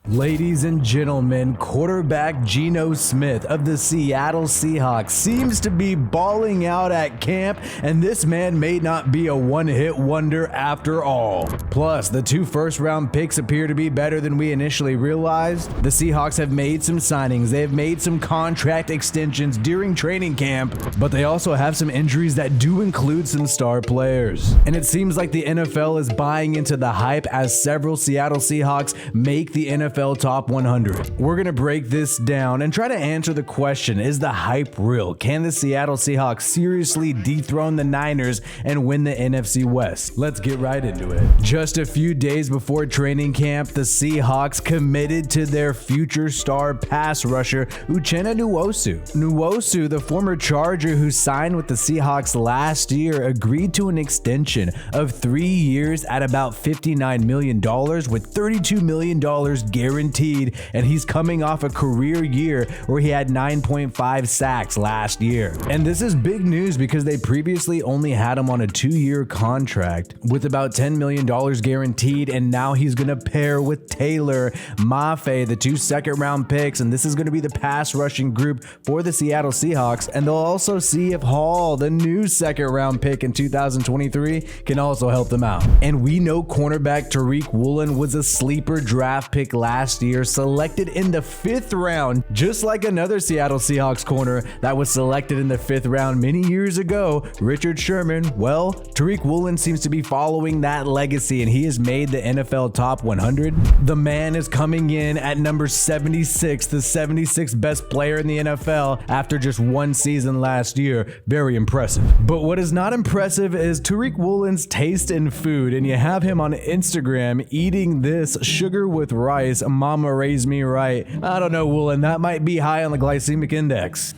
Ladies and gentlemen, quarterback Geno Smith of the Seattle Seahawks seems to be balling out at camp, and this man may not be a one-hit wonder after all. Plus, the 2 first-round picks appear to be better than we initially realized. The Seahawks have made some signings, they have made some contract extensions during training camp, but they also have some injuries that do include some star players. And it seems like the NFL is buying into the hype as several Seattle Seahawks make the NFL Top 100. We're gonna break this down and try to answer the question, is the hype real? Can the Seattle Seahawks seriously dethrone the Niners and win the NFC West? Let's get right into it. Just a few days before training camp, the Seahawks committed to their future star pass rusher, Uchenna Nwosu. Nwosu, the former Charger who signed with the Seahawks last year, agreed to an extension of 3 years at about $59 million with $32 million guaranteed, and he's coming off a career year where he had 9.5 sacks last year. And this is big news because they previously only had him on a 2-year contract with about $10 million guaranteed, and now he's going to pair with Taylor Mafe, the 2 second-round picks, and this is going to be the pass rushing group for the Seattle Seahawks. And they'll also see if Hall, the new second-round pick in 2023, can also help them out. And we know cornerback Tariq Woolen was a sleeper draft pick last year, selected in the 5th round, just like another Seattle Seahawks corner that was selected in the 5th round many years ago, Richard Sherman. Well, Tariq Woolen seems to be following that legacy, and he has made the NFL Top 100. The man is coming in at number 76, the 76th best player in the NFL after just 1 season last year. Very impressive. But what is not impressive is Tariq Woolen's taste in food, and you have him on Instagram eating this sugar with rice. Mama raised me right. I don't know, Woolen, that might be high on the glycemic index.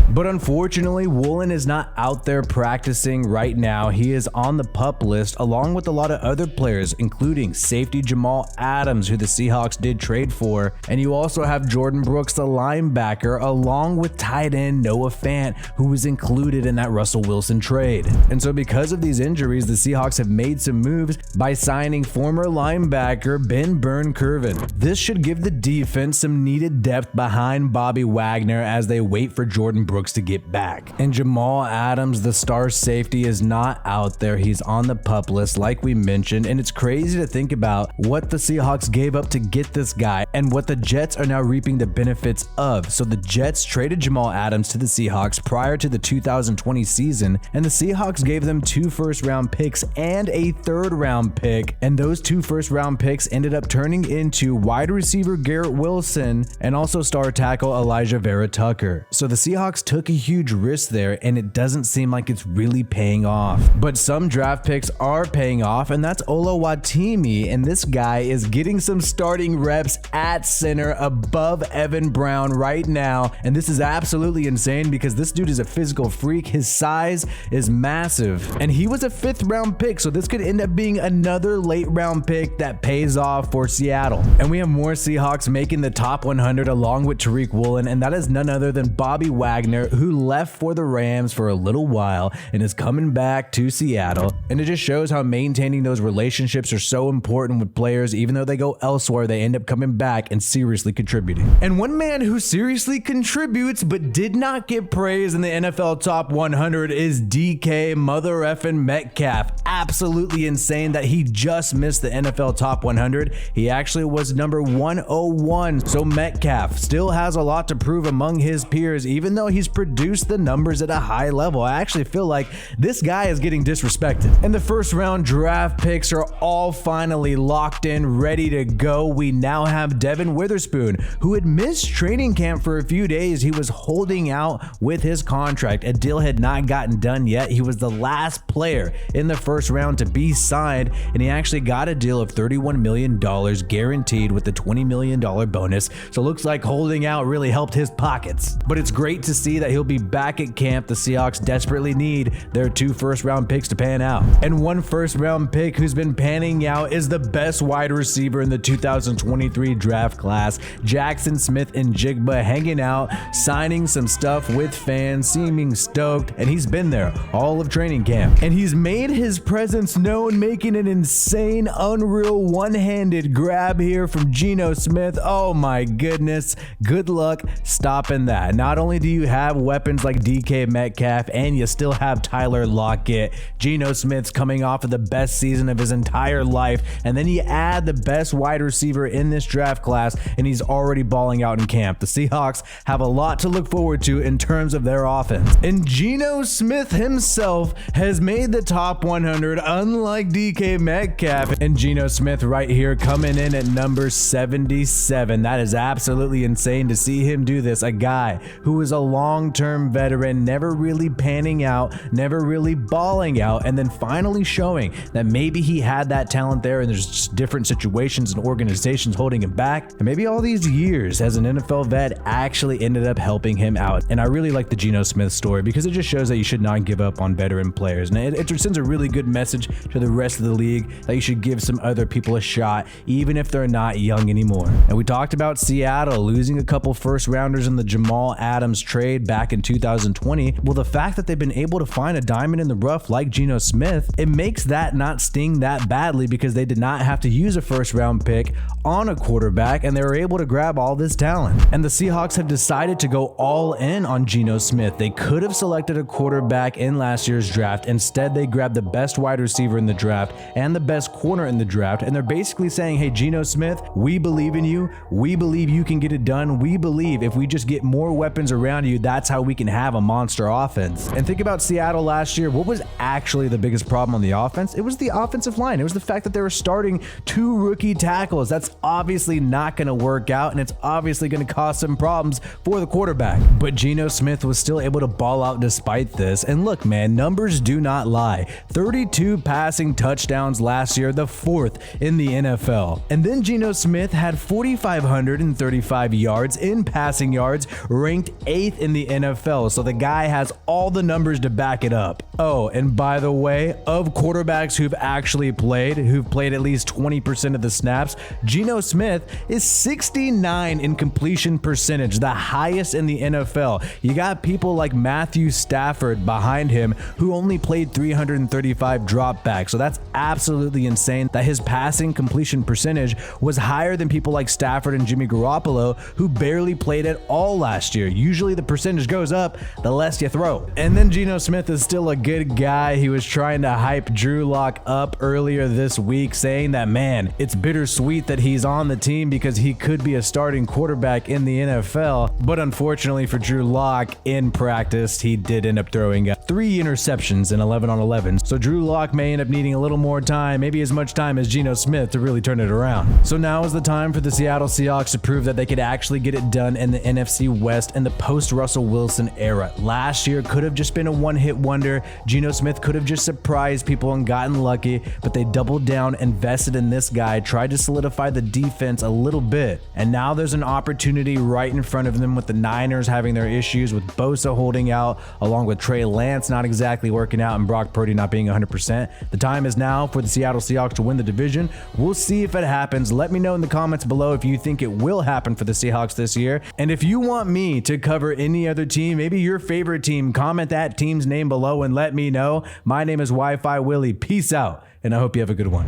But unfortunately, Woolen is not out there practicing right now. He is on the PUP list along with a lot of other players, including safety Jamal Adams, who the Seahawks did trade for. And you also have Jordan Brooks, the linebacker, along with tight end Noah Fant, who was included in that Russell Wilson trade. And so because of these injuries, the Seahawks have made some moves by signing former linebacker Ben Burnkervin. This should give the defense some needed depth behind Bobby Wagner as they wait for Jordan Brooks to get back. And Jamal Adams, the star safety, is not out there. He's on the PUP list like we mentioned, and it's crazy to think about what the Seahawks gave up to get this guy and what the Jets are now reaping the benefits of. So the Jets traded Jamal Adams to the Seahawks prior to the 2020 season, and the Seahawks gave them 2 first-round picks and a 3rd-round pick, and those 2 first-round picks ended up turning into wide receiver Garrett Wilson and also star tackle Elijah Vera Tucker. So the Seahawks took a huge risk there, and it doesn't seem like it's really paying off. But some draft picks are paying off, and that's Oluwatimi, and this guy is getting some starting reps at center above Evan Brown right now, and this is absolutely insane because this dude is a physical freak. His size is massive, and he was a 5th-round pick, so this could end up being another late-round pick that pays off for Seattle. And we have more Seahawks making the top 100 along with Tariq Woolen, and that is none other than Bobby Wagner, who left for the Rams for a little while and is coming back to Seattle. And it just shows how maintaining those relationships are so important with players. Even though they go elsewhere, they end up coming back and seriously contributing. And one man who seriously contributes but did not get praise in the NFL Top 100 is DK Mother effing Metcalf. Absolutely insane that he just missed the NFL Top 100. He actually was number 101. So Metcalf still has a lot to prove among his peers, even though he's produced the numbers at a high level. I actually feel like this guy is getting disrespected. And the 1st-round draft picks are all finally locked in, ready to go. We now have Devin Witherspoon, who had missed training camp for a few days. He was holding out with his contract. A deal had not gotten done yet. He was the last player in the 1st round to be signed, and he actually got a deal of $31 million guaranteed with a $20 million bonus. So it looks like holding out really helped his pockets. But it's great to see that he'll be back at camp. The Seahawks desperately need their 2 first-round picks to pan out. And one first-round pick who's been panning out is the best wide receiver in the 2023 draft class, Jaxon Smith-Njigba, hanging out, signing some stuff with fans, seeming stoked, and he's been there all of training camp. And he's made his presence known, making an insane, unreal one-handed grab grab here from Geno Smith. Oh my goodness. Good luck stopping that. Not only do you have weapons like DK Metcalf and you still have Tyler Lockett, Geno Smith's coming off of the best season of his entire life, and then you add the best wide receiver in this draft class and he's already balling out in camp. The Seahawks have a lot to look forward to in terms of their offense. And Geno Smith himself has made the top 100, unlike DK Metcalf. And Geno Smith right here coming in at number 77. That is absolutely insane to see him do this. A guy who is a long-term veteran, never really panning out, never really balling out, and then finally showing that maybe he had that talent there and there's just different situations and organizations holding him back. And maybe all these years as an NFL vet actually ended up helping him out. And I really like the Geno Smith story because it just shows that you should not give up on veteran players. And it sends a really good message to the rest of the league that you should give some other people a shot, even if they're not young anymore. And we talked about Seattle losing a couple first rounders in the Jamal Adams trade back in 2020. Well, the fact that they've been able to find a diamond in the rough like Geno Smith, it makes that not sting that badly because they did not have to use a first round pick on a quarterback and they were able to grab all this talent. And the Seahawks have decided to go all in on Geno Smith. They could have selected a quarterback in last year's draft. Instead, they grabbed the best wide receiver in the draft and the best corner in the draft. And they're basically saying, hey, Geno Smith, we believe in you. We believe you can get it done. We believe if we just get more weapons around you, that's how we can have a monster offense. And think about Seattle last year. What was actually the biggest problem on the offense? It was the offensive line. It was the fact that they were starting 2 rookie tackles. That's obviously not going to work out, and it's obviously going to cause some problems for the quarterback. But Geno Smith was still able to ball out despite this. And look, man, numbers do not lie. 32 passing touchdowns last year, the 4th in the NFL. And then Geno Smith had 4,535 yards in passing yards, ranked 8th in the NFL. So the guy has all the numbers to back it up. Oh, and by the way, of quarterbacks who've actually played, who've played at least 20% of the snaps, Geno Smith is 69 in completion percentage, the highest in the NFL. You got people like Matthew Stafford behind him who only played 335 dropbacks. So that's absolutely insane that his passing completion percentage was higher than people like Stafford and Jimmy Garoppolo who barely played at all last year. Usually the percentage goes up the less you throw. And then Geno Smith is still a good guy. He was trying to hype Drew Lock up earlier this week, saying that, man, it's bittersweet that he's on the team because he could be a starting quarterback in the NFL. But unfortunately for Drew Lock, in practice, he did end up throwing 3 interceptions in 11 on 11. So Drew Lock may end up needing a little more time, maybe as much time as Geno Smith to really turn it around. So now is the time for the Seattle Seahawks to prove that they could actually get it done in the NFC West in the post-Russell Wilson era. Last year could have just been a one-hit wonder. Geno Smith could have just surprised people and gotten lucky, but they doubled down, invested in this guy, tried to solidify the defense a little bit. And now there's an opportunity right in front of them with the Niners having their issues with Bosa holding out, along with Trey Lance not exactly working out and Brock Purdy not being 100%. The time is now for the Seattle Seahawks to win the division. We'll see if it happens. Let me know in the comments below if you think it will happen for the Seahawks this year. And if you want me to cover any other team, maybe your favorite team, comment that team's name below and let me know. My name is WiFiWillie. Peace out, and I hope you have a good one.